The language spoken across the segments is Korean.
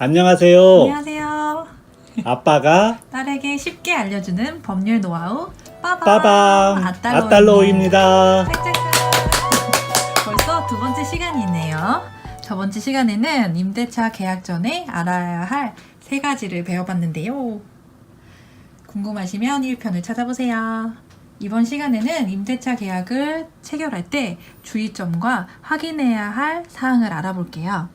안녕하세요. 안녕하세요. 아빠가 딸에게 쉽게 알려주는 법률 노하우 빠밤 아딸로입니다. 아딸로입니다. 짝짝짝. 벌써 두 번째 시간이네요. 저번주 시간에는 임대차 계약 전에 알아야 할 세 가지를 배워봤는데요. 궁금하시면 1편을 찾아보세요. 이번 시간에는 임대차 계약을 체결할 때 주의점과 확인해야 할 사항을 알아볼게요.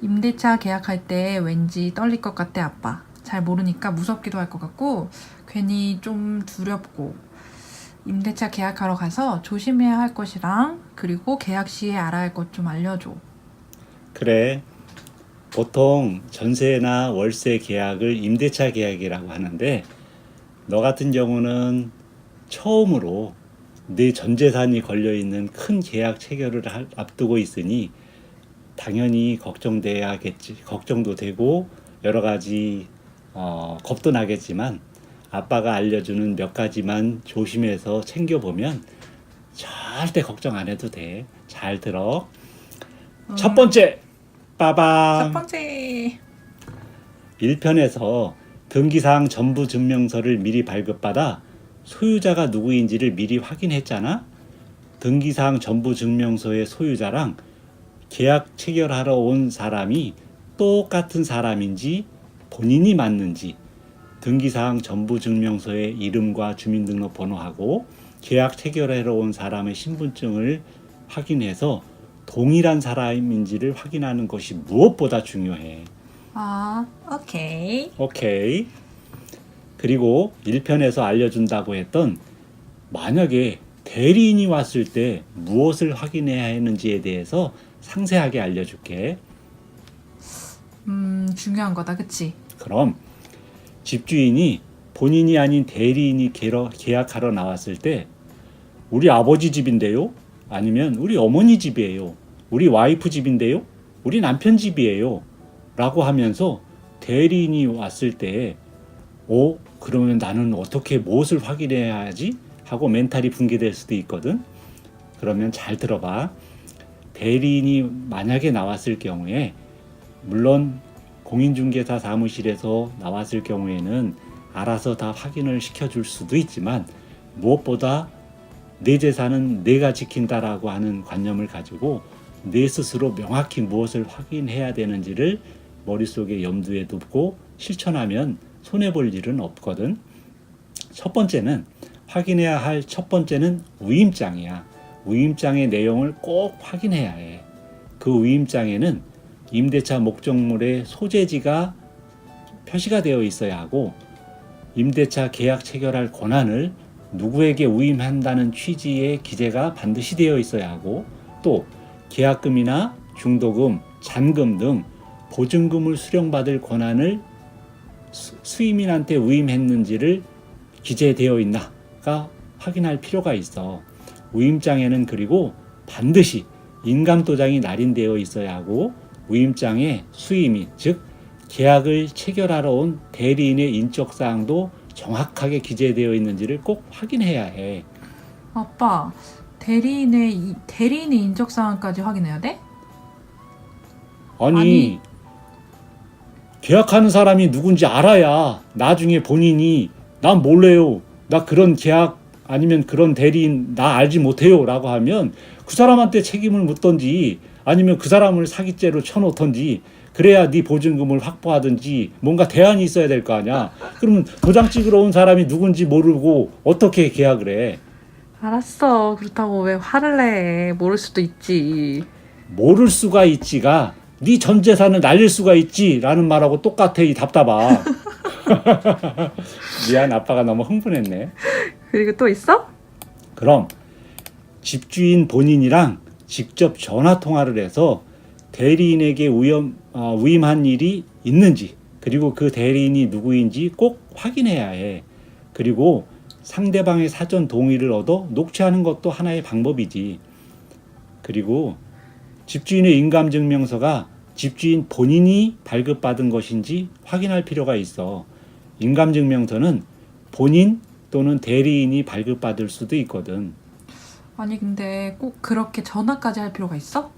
임대차 계약할 때 왠지 떨릴 것 같아, 아빠. 잘 모르니까 무섭기도 할 것 같고 괜히 좀 두렵고 임대차 계약하러 가서 조심해야 할 것이랑 그리고 계약 시에 알아야 할 것 좀 알려줘. 그래. 보통 전세나 월세 계약을 임대차 계약이라고 하는데 너 같은 경우는 처음으로 내 전 재산이 걸려 있는 큰 계약 체결을 앞두고 있으니 당연히 걱정도 되고 여러 가지 겁도 나겠지만 아빠가 알려주는 몇 가지만 조심해서 챙겨보면 절대 걱정 안 해도 돼. 잘 들어. 첫 번째, 첫 빠밤. 번째. 1편에서 등기사항 전부 증명서를 미리 발급받아 소유자가 누구인지를 미리 확인했잖아. 등기사항 전부 증명서의 소유자랑 계약 체결하러 온 사람이 똑같은 사람인지 본인이 맞는지 등기사항 전부 증명서의 이름과 주민등록번호하고 계약 체결하러 온 사람의 신분증을 확인해서 동일한 사람인지를 확인하는 것이 무엇보다 중요해. 오케이. 오케이. 그리고 1편에서 알려준다고 했던 만약에 대리인이 왔을 때 무엇을 확인해야 하는지에 대해서 상세하게 알려줄게. 중요한 거다, 그치? 그럼 집주인이 본인이 아닌 대리인이 계약하러 나왔을 때 우리 아버지 집인데요? 아니면 우리 어머니 집이에요? 우리 와이프 집인데요? 우리 남편 집이에요? 라고 하면서 대리인이 왔을 때 그러면 나는 어떻게 무엇을 확인해야 하지? 하고 멘탈이 붕괴될 수도 있거든. 그러면 잘 들어봐. 대리인이 만약에 나왔을 경우에 물론 공인중개사 사무실에서 나왔을 경우에는 알아서 다 확인을 시켜줄 수도 있지만 무엇보다 내 재산은 내가 지킨다라고 하는 관념을 가지고 내 스스로 명확히 무엇을 확인해야 되는지를 머릿속에 염두에 두고 실천하면 손해볼 일은 없거든. 첫 번째는 확인해야 할 첫 번째는 위임장이야. 위임장의 내용을 꼭 확인해야 해. 그 위임장에는 임대차 목적물의 소재지가 표시가 되어 있어야 하고 임대차 계약 체결할 권한을 누구에게 위임한다는 취지의 기재가 반드시 되어 있어야 하고 또 계약금이나 중도금, 잔금 등 보증금을 수령받을 권한을 수임인한테 위임했는지를 기재되어 있나가 확인할 필요가 있어. 위임장에는 그리고 반드시 인감도장이 날인되어 있어야 하고 위임장에 수임인, 즉 계약을 체결하러 온 대리인의 인적사항도 정확하게 기재되어 있는지를 꼭 확인해야 해. 아빠, 대리인의 인적사항까지 확인해야 돼? 아니, 계약하는 사람이 누군지 알아야 나중에 본인이 난 몰래요. 나 그런 계약 아니면 그런 대리인 나 알지 못해요 라고 하면 그 사람한테 책임을 묻던지 아니면 그 사람을 사기죄로 쳐놓던지 그래야 네 보증금을 확보하든지 뭔가 대안이 있어야 될 거 아니야. 그러면 도장 찍으러 온 사람이 누군지 모르고 어떻게 계약을 해? 알았어. 그렇다고 왜 화를 내? 모를 수도 있지. 모를 수가 있지가 네 전 재산을 날릴 수가 있지 라는 말하고 똑같아 이 답답아. 미안 아빠가 너무 흥분했네. 그리고 또 있어? 그럼 집주인 본인이랑 직접 전화 통화를 해서 대리인에게 위임한 일이 있는지 그리고 그 대리인이 누구인지 꼭 확인해야 해. 그리고 상대방의 사전 동의를 얻어 녹취하는 것도 하나의 방법이지. 그리고 집주인의 인감증명서가 집주인 본인이 발급받은 것인지 확인할 필요가 있어. 인감증명서는 본인 또는 대리인이 발급받을 수도 있거든. 아니 근데 꼭 그렇게 전화까지 할 필요가 있어?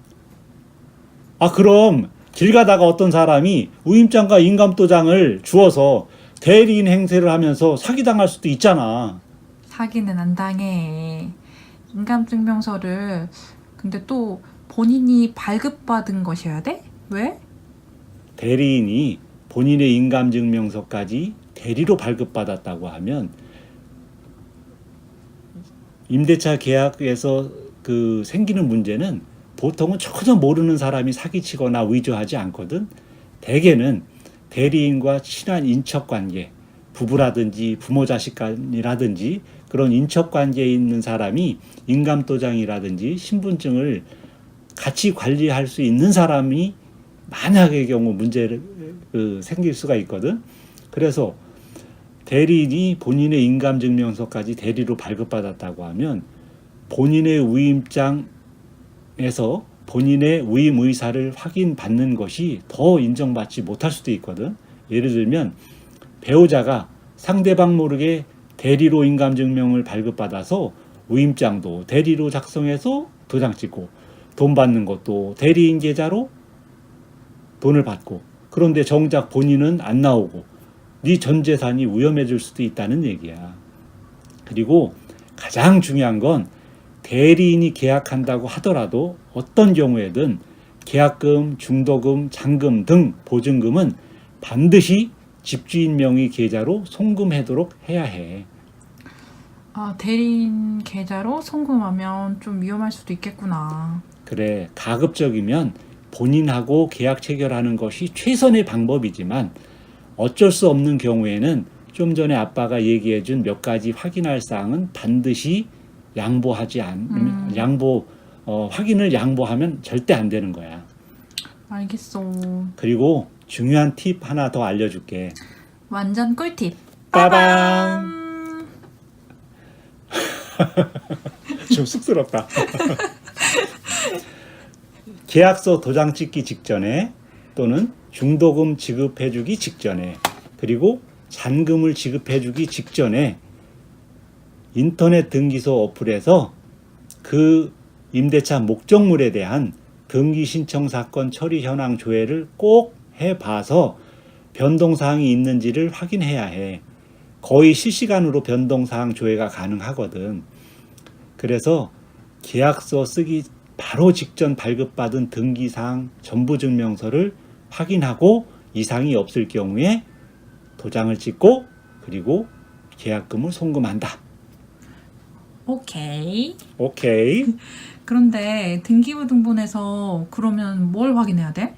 그럼 길 가다가 어떤 사람이 위임장과 인감도장을 주어서 대리인 행세를 하면서 사기당할 수도 있잖아. 사기는 안 당해. 인감증명서를 근데 또 본인이 발급받은 것이어야 돼? 왜? 대리인이 본인의 인감증명서까지 대리로 발급받았다고 하면 임대차 계약에서 그 생기는 문제는 보통은 전혀 모르는 사람이 사기치거나 위조하지 않거든. 대개는 대리인과 친한 인척관계, 부부라든지 부모 자식 간이라든지 그런 인척관계에 있는 사람이 인감도장이라든지 신분증을 같이 관리할 수 있는 사람이 만약의 경우 문제를 생길 수가 있거든. 그래서 대리인이 본인의 인감증명서까지 대리로 발급받았다고 하면 본인의 위임장에서 본인의 위임 의사를 확인받는 것이 더 인정받지 못할 수도 있거든. 예를 들면 배우자가 상대방 모르게 대리로 인감증명을 발급받아서 위임장도 대리로 작성해서 도장 찍고 돈 받는 것도 대리인 계좌로 돈을 받고 그런데 정작 본인은 안 나오고 네 전 재산이 위험해질 수도 있다는 얘기야. 그리고 가장 중요한 건 대리인이 계약한다고 하더라도 어떤 경우에든 계약금, 중도금, 잔금 등 보증금은 반드시 집주인 명의 계좌로 송금하도록 해야 해. 아, 대리인 계좌로 송금하면 좀 위험할 수도 있겠구나. 그래, 가급적이면 본인하고 계약 체결하는 것이 최선의 방법이지만 어쩔 수 없는 경우에는 좀 전에 아빠가 얘기해준 몇 가지 확인할 사항은 반드시 양보하지 않으면 확인을 양보하면 절대 안 되는 거야. 알겠어. 그리고 중요한 팁 하나 더 알려줄게. 완전 꿀팁. 빠밤. 좀 쑥스럽다. 계약서 도장 찍기 직전에 또는 중도금 지급해주기 직전에 그리고 잔금을 지급해주기 직전에 인터넷 등기소 어플에서 그 임대차 목적물에 대한 등기 신청 사건 처리 현황 조회를 꼭 해봐서 변동사항이 있는지를 확인해야 해. 거의 실시간으로 변동사항 조회가 가능하거든. 그래서 계약서 쓰기 바로 직전 발급받은 등기사항 전부증명서를 확인하고 이상이 없을 경우에 도장을 찍고 그리고 계약금을 송금한다. 오케이. 오케이. 그런데 등기부등본에서 그러면 뭘 확인해야 돼?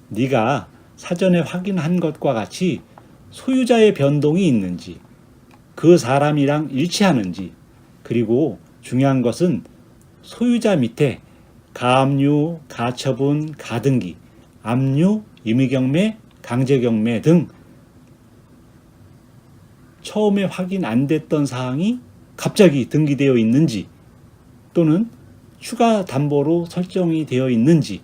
네가 사전에 확인한 것과 같이 소유자의 변동이 있는지 그 사람이랑 일치하는지 그리고 중요한 것은 소유자 밑에 가압류, 가처분, 가등기, 압류, 임의경매, 강제경매 등 처음에 확인 안 됐던 사항이 갑자기 등기되어 있는지 또는 추가 담보로 설정이 되어 있는지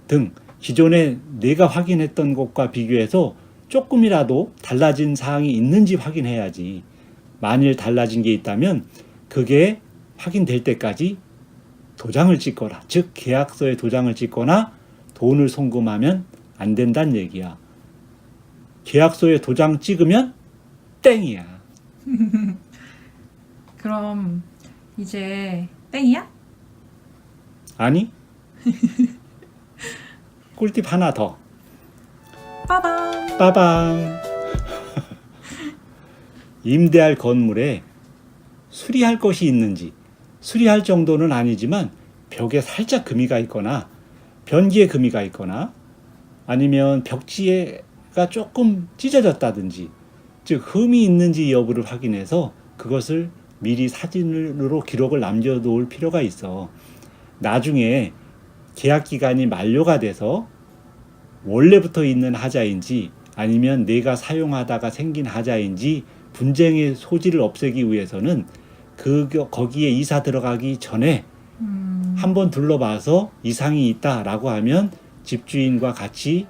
등 기존에 내가 확인했던 것과 비교해서 조금이라도 달라진 사항이 있는지 확인해야지. 만일 달라진 게 있다면 그게 확인될 때까지 도장을 찍거나 즉 계약서에 도장을 찍거나 돈을 송금하면 안 된다는 얘기야. 계약서에 도장 찍으면 땡이야. 그럼 이제 땡이야? 아니? 꿀팁 하나 더. 빠밤. 빠밤. 임대할 건물에 수리할 것이 있는지 수리할 정도는 아니지만 벽에 살짝 금이가 있거나 변기에 금이가 있거나 아니면 벽지가 조금 찢어졌다든지 즉 흠이 있는지 여부를 확인해서 그것을 미리 사진으로 기록을 남겨놓을 필요가 있어. 나중에 계약 기간이 만료가 돼서 원래부터 있는 하자인지 아니면 내가 사용하다가 생긴 하자인지 분쟁의 소지를 없애기 위해서는 거기에 이사 들어가기 전에 한번 둘러봐서 이상이 있다라고 하면 집주인과 같이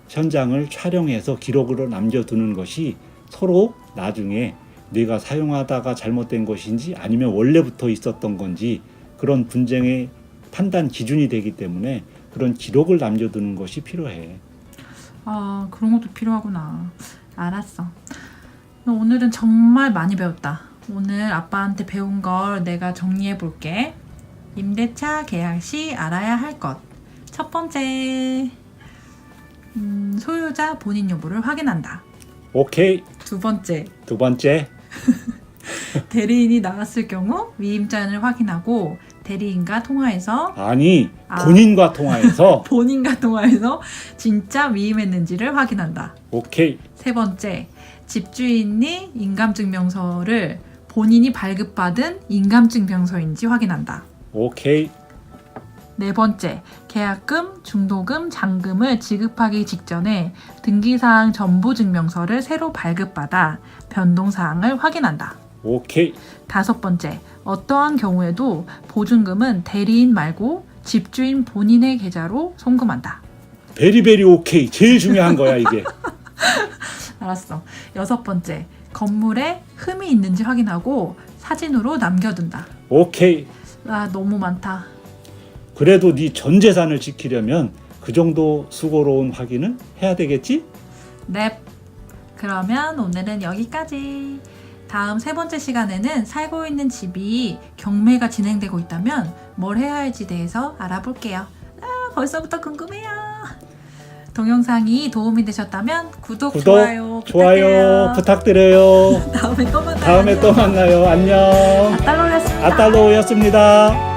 현장을 촬영해서 기록으로 남겨두는 것이 서로 나중에 내가 사용하다가 잘못된 것인지 아니면 원래부터 있었던 건지 그런 분쟁의 판단 기준이 되기 때문에 그런 기록을 남겨두는 것이 필요해. 아, 그런 것도 필요하구나. 알았어. 오늘은 정말 많이 배웠다. 오늘 아빠한테 배운 걸 내가 정리해 볼게. 임대차 계약 시 알아야 할 것. 첫 번째, 소유자 본인 여부를 확인한다. 오케이. 두 번째, 두 번째. 대리인이 나왔을 경우 위임자를 확인하고 대리인과 통화해서 아니, 본인과 통화해서. 본인과 통화해서 진짜 위임했는지를 확인한다. 오케이. 세 번째, 집주인이 인감증명서를 본인이 발급받은 인감증명서인지 확인한다. 오케이. 네 번째, 계약금, 중도금, 잔금을 지급하기 직전에 등기사항 전부 증명서를 새로 발급받아 변동사항을 확인한다. 오케이. 다섯 번째, 어떠한 경우에도 보증금은 대리인 말고 집주인 본인의 계좌로 송금한다. 베리베리 오케이. 제일 중요한 거야, 이게. 알았어. 여섯 번째, 건물에 흠이 있는지 확인하고 사진으로 남겨둔다. 오케이. 아, 너무 많다. 그래도 네 전 재산을 지키려면 그 정도 수고로운 확인은 해야 되겠지? 넵. 그러면 오늘은 여기까지. 다음 세 번째 시간에는 살고 있는 집이 경매가 진행되고 있다면 뭘 해야 할지 대해서 알아볼게요. 벌써부터 궁금해요. 동영상이 도움이 되셨다면 구독, 좋아요 부탁드려요. 부탁드려요. 다음에 또 만나요. 다음에 또 만나요. 안녕. 아딸로였습니다. 아딸로였습니다.